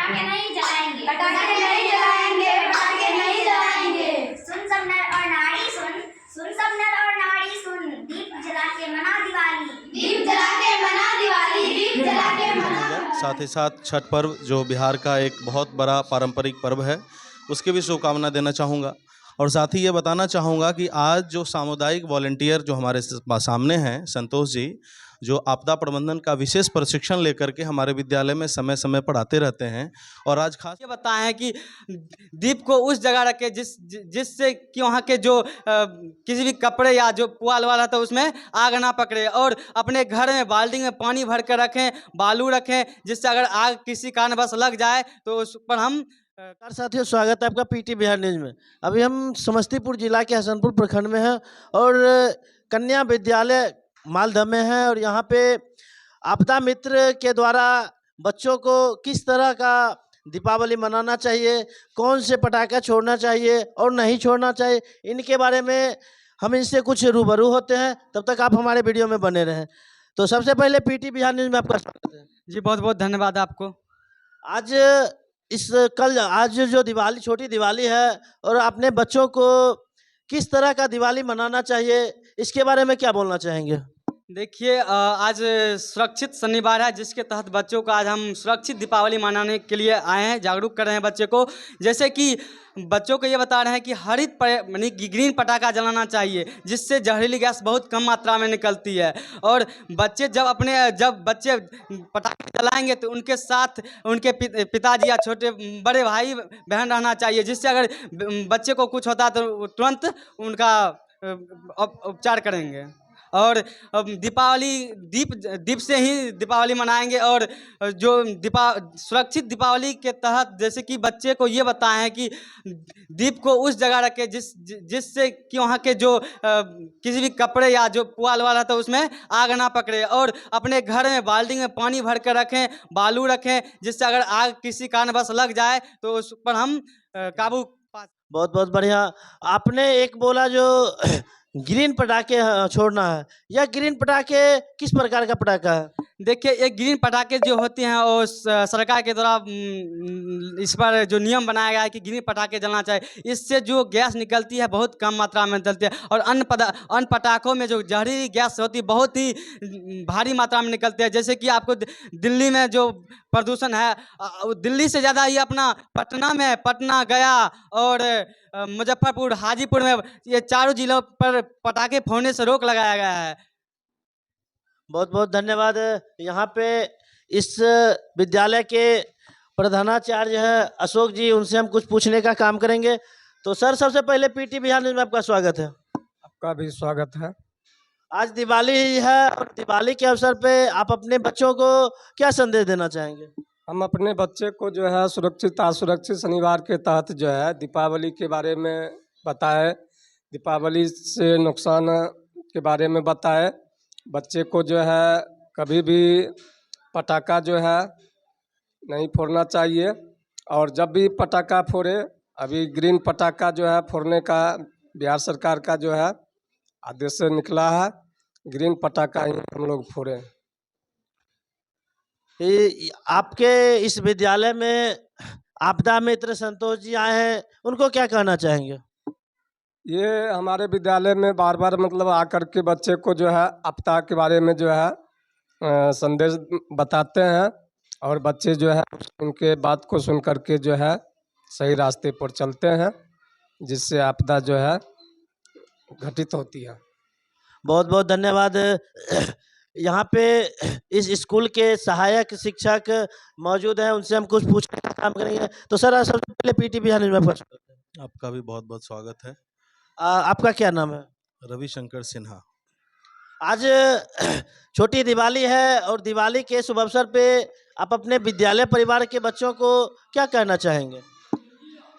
पटाखे नहीं जलाएंगे, पटाखे नहीं जलाएंगे, पटाखे नहीं जलाएंगे। सुन सब नर और नारी सुन, सुन सब नर और नारी सुन, दीप जला के मना दिवाली, दीप जला के मना दिवाली, दीप जला के मना। साथ ही साथ छठ पर्व जो बिहार का एक बहुत बड़ा पारंपरिक पर्व है, उसकी भी शुभकामना देना चाहूँगा। और साथ ही ये बताना चाहूँगा कि आज जो सामुदायिक वॉलंटियर जो हमारे सामने हैं, संतोष जी, जो आपदा प्रबंधन का विशेष प्रशिक्षण लेकर के हमारे विद्यालय में समय समय पढ़ाते रहते हैं। और आज खास ये बताए हैं कि दीप को उस जगह रखें जिससे कि वहाँ के जो किसी भी कपड़े या जो पुआल वाला था उसमें आग ना पकड़े, और अपने घर में बाल्टी में पानी भर कर रखें, बालू रखें, जिससे अगर आग किसी कारणवश लग जाए तो उस पर हम नमस्कार साथियों, स्वागत है आपका पीटी बिहार न्यूज में। अभी हम समस्तीपुर जिला के हसनपुर प्रखंड में हैं और कन्या विद्यालय मालदह में हैं, और यहाँ पे आपदा मित्र के द्वारा बच्चों को किस तरह का दीपावली मनाना चाहिए, कौन से पटाखा छोड़ना चाहिए और नहीं छोड़ना चाहिए, इनके बारे में हम इनसे कुछ रूबरू होते हैं। तब तक आप हमारे वीडियो में बने रहें। तो सबसे पहले पीटी बिहार न्यूज में आपका स्वागत है जी। बहुत बहुत धन्यवाद आपको। आज जो दिवाली, छोटी दिवाली है, और अपने बच्चों को किस तरह का दिवाली मनाना चाहिए, इसके बारे में क्या बोलना चाहेंगे? देखिए, आज सुरक्षित शनिवार है, जिसके तहत बच्चों को आज हम सुरक्षित दीपावली मनाने के लिए आए हैं, जागरूक कर रहे हैं बच्चे को। जैसे कि बच्चों को ये बता रहे हैं कि हरित यानी ग्रीन पटाखा जलाना चाहिए, जिससे जहरीली गैस बहुत कम मात्रा में निकलती है। और बच्चे जब बच्चे पटाखे जलाएंगे तो उनके साथ उनके पिताजी या छोटे बड़े भाई बहन रहना चाहिए, जिससे अगर बच्चे को कुछ होता है तो तुरंत उनका उपचार करेंगे। और दीप से ही दीपावली मनाएंगे। और जो सुरक्षित दीपावली के तहत जैसे कि बच्चे को ये बताएं हैं कि दीप को उस जगह रखें जिससे कि वहाँ के जो किसी भी कपड़े या जो पुआल वाला था उसमें आग ना पकड़े, और अपने घर में बाल्टी में पानी भर कर रखें, बालू रखें, जिससे अगर आग किसी कारणवश लग जाए तो उस पर हम काबू पा। बहुत बहुत बढ़िया। आपने एक बोला जो ग्रीन पटाखे छोड़ना है, यह ग्रीन पटाखे किस प्रकार का पटाखा है? देखिए, ये ग्रीन पटाखे जो होते हैं वो सरकार के द्वारा इस पर जो नियम बनाया गया है कि ग्रीन पटाखे जलना चाहिए। इससे जो गैस निकलती है बहुत कम मात्रा में निकलती है, और अन्य पटाखों में जो जहरीली गैस होती है बहुत ही भारी मात्रा में निकलती है। जैसे कि आपको दिल्ली में जो प्रदूषण है, दिल्ली से ज़्यादा ये अपना पटना में, पटना, गया और मुजफ्फरपुर, हाजीपुर में, ये चारों जिलों पर पटाखे फोड़ने से रोक लगाया गया है। बहुत बहुत धन्यवाद। यहाँ पे इस विद्यालय के प्रधानाचार्य हैं अशोक जी, उनसे हम कुछ पूछने का काम करेंगे। तो सर, सबसे पहले पीटी बिहार न्यूज में आपका स्वागत है। आपका भी स्वागत है। आज दिवाली है, और दिवाली के अवसर पे आप अपने बच्चों को क्या संदेश देना चाहेंगे? हम अपने बच्चे को जो है सुरक्षित असुरक्षित शनिवार के तहत जो है दीपावली के बारे में बताए, दीपावली से नुकसान के बारे में बताए। बच्चे को जो है कभी भी पटाखा जो है नहीं फोड़ना चाहिए, और जब भी पटाखा फोड़े, अभी ग्रीन पटाखा जो है फोड़ने का बिहार सरकार का जो है आदेश से निकला है, ग्रीन पटाखा ही हम लोग फोड़े। आपके इस विद्यालय में आपदा मित्र संतोष जी आए हैं, उनको क्या कहना चाहेंगे? ये हमारे विद्यालय में बार बार मतलब आकर के बच्चे को जो है आपदा के बारे में जो है संदेश बताते हैं, और बच्चे जो है उनके बात को सुन करके जो है सही रास्ते पर चलते हैं, जिससे आपदा जो है घटित होती है। बहुत बहुत धन्यवाद। यहाँ पे इस स्कूल के सहायक शिक्षक मौजूद हैं, उनसे हम कुछ पूछने का काम करेंगे। तो सर, सबसे पहले पीटी बिहार न्यूज में आपका स्वागत है। आपका भी बहुत बहुत स्वागत है। आपका क्या नाम है? रविशंकर सिन्हा। आज छोटी दिवाली है, और दिवाली के शुभ अवसर पे आप अपने विद्यालय परिवार के बच्चों को क्या कहना चाहेंगे?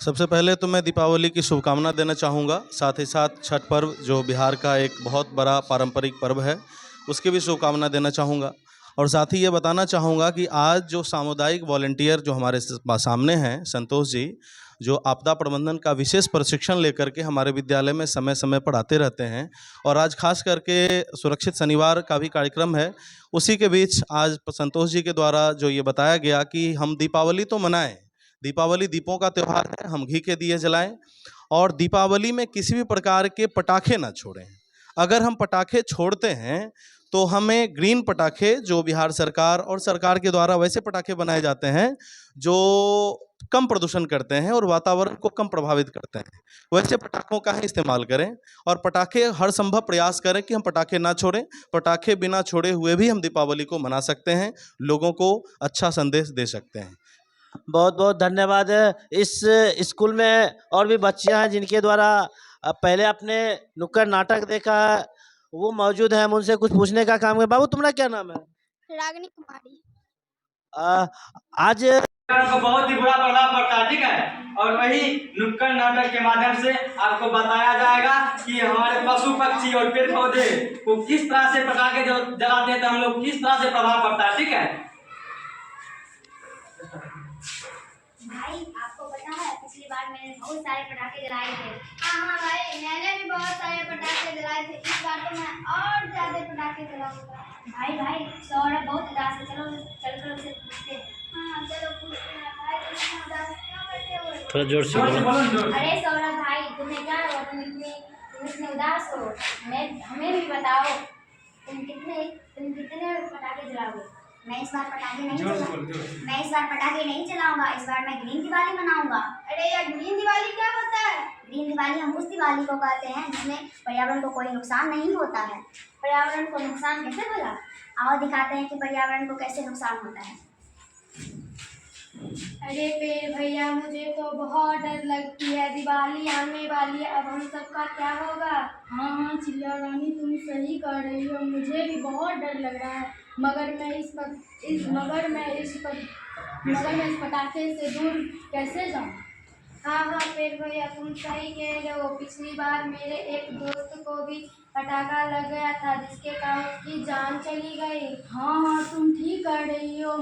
सबसे पहले तो मैं दीपावली की शुभकामना देना चाहूँगा। साथ ही साथ छठ पर्व जो बिहार का एक बहुत बड़ा पारंपरिक पर्व है, उसकी भी शुभकामना देना चाहूँगा। और साथ ही ये बताना चाहूँगा कि आज जो सामुदायिक वॉलंटियर जो हमारे सामने हैं, संतोष जी, जो आपदा प्रबंधन का विशेष प्रशिक्षण लेकर के हमारे विद्यालय में समय समय पर आते रहते हैं। और आज खास करके सुरक्षित शनिवार का भी कार्यक्रम है। उसी के बीच आज संतोष जी के द्वारा जो ये बताया गया कि हम दीपावली तो मनाएं, दीपावली दीपों का त्यौहार है, हम घी के दिए जलाएं और दीपावली में किसी भी प्रकार के पटाखे ना छोड़ें। अगर हम पटाखे छोड़ते हैं तो हमें ग्रीन पटाखे, जो बिहार सरकार और सरकार के द्वारा वैसे पटाखे बनाए जाते हैं जो कम प्रदूषण करते हैं और वातावरण को कम प्रभावित करते हैं, वैसे पटाखों का ही इस्तेमाल करें। और पटाखे हर संभव प्रयास करें कि हम पटाखे ना छोड़ें। पटाखे बिना छोड़े हुए भी हम दीपावली को मना सकते हैं, लोगों को अच्छा संदेश दे सकते हैं। बहुत बहुत धन्यवाद। इस स्कूल में और भी बच्चियां हैं जिनके द्वारा पहले आपने नुक्कड़ नाटक देखा, वो मौजूद हैं। हम उनसे कुछ पूछने का काम करें। बाबू, तुम्हारा क्या नाम है? रागिनी कुमारी। आज को बहुत ही बुरा प्रभाव पड़ता है, ठीक है। और वही नुक्कड़ नाटक के माध्यम से आपको बताया जाएगा कि हमारे पशु पक्षी और पेड़ पौधे को किस तरह से पटाखे जलाते हैं तो हम लोग किस तरह से प्रभाव पड़ता है, ठीक है। भाई, आपको पता है पिछली बार मैंने बहुत सारे पटाखे जलाए थे। हाँ भाई, मैंने भी बहुत सारे पटाखे जलाए थे। इस बार तो मैं और ज्यादा पटाखे जलाऊंगा। भाई सौरभ बहुत उदास है, चलो चलकर उसे पूछते हैं। हाँ चलो पूछते हैं। भाई तुम इतना उदास क्यों बैठे हुए? थोड़ा जोर से बोलो। अरे सौरभ भाई, तुम्हें क्या हुआ? तुम इतने उदास हो? हमें भी बताओ, तुम कितने पटाखे जलाओगे? मैं इस बार पटाखे नहीं चलाऊंगा। इस बार मैं ग्रीन दिवाली मनाऊंगा। अरे यार, ग्रीन दिवाली क्या होता है? ग्रीन दिवाली हम उस दिवाली को कहते हैं जिसमें पर्यावरण को कोई नुकसान नहीं होता है। पर्यावरण को नुकसान कैसे भला? आओ दिखाते हैं कि पर्यावरण को कैसे नुकसान होता है। अरे पेड़ भैया, मुझे तो बहुत डर लगती है। दिवाली आने वाली है, अब हम सबका क्या होगा? हाँ चिड़िया रानी, तुम सही कह रही हो। मुझे भी बहुत डर लग रहा है, मगर मैं इस पटाखे से दूर कैसे जाऊँ? हाँ पेड़ भैया, तुम सही कह रहे हो। पिछली बार मेरे एक दोस्त को भी पटाखा लग गया था, जिसके कारण उसकी जान चली गई। हाँ तुम ठीक कह रही हो।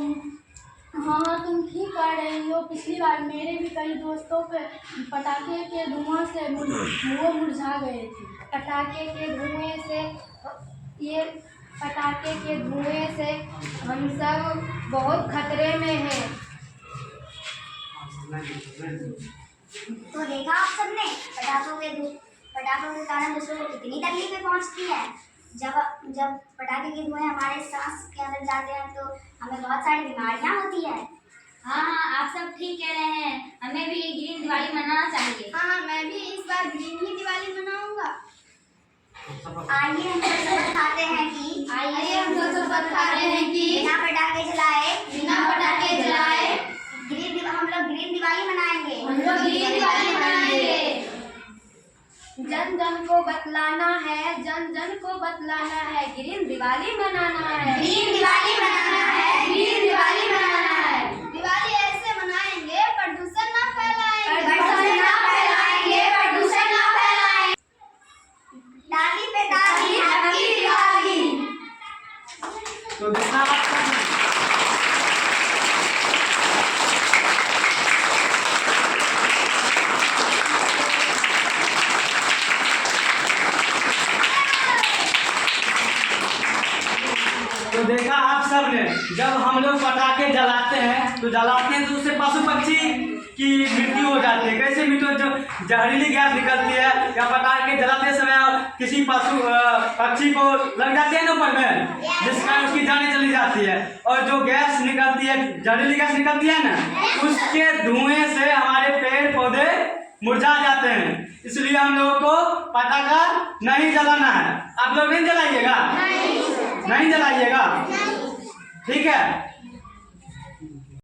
तुम ठीक कह रही हो। पिछली बार मेरे भी कई दोस्तों के पटाखे के धुआं से मुँह मुरझा गए थे। पटाखे के धुएं से हम सब बहुत खतरे में हैं। तो देखा आप सबने, पटाखों के कारण दूसरों को कितनी तकलीफें पहुंचती है। जब पटाखे के धुएं हमारे सांस के अंदर जाते हैं तो हमें बहुत सारी बीमारियां होती है। हाँ आप सब ठीक कह रहे हैं। हमें भी ग्रीन दिवाली मनाना चाहिए। हाँ मैं भी इस बार ग्रीन ही दिवाली मनाऊंगा। आइए हम सब शपथ खाते हैं कि बिना पटाखे जलाए हम लोग ग्रीन दिवाली मनाएंगे। जन जन को बतलाना है, ग्रीन दिवाली मनाना है। दिवाली ऐसे मनाएंगे, प्रदूषण ना फैलाएंगे। ताली पे ताली, हैप्पी दिवाली। तो देखा आप सबने, जब हम लोग पटाखे जलाते हैं तो उससे पशु पक्षी की मृत्यु हो जाती है। कैसे मृत्यु? जो जहरीली गैस निकलती है या पटाखे जलाते समय किसी पशु पक्षी को लग जाते हैं ना ऊपर में, जिस कारण उसकी जान चली जाती है। और जो गैस निकलती है, जहरीली गैस निकलती है ना, उसके धुएं से हमारे पेड़ पौधे मुरझा जाते हैं। इसलिए हम लोगों को पटाखा नहीं जलाना है। आप लोग नहीं जलाइएगा, नहीं जलाइएगा, ठीक है।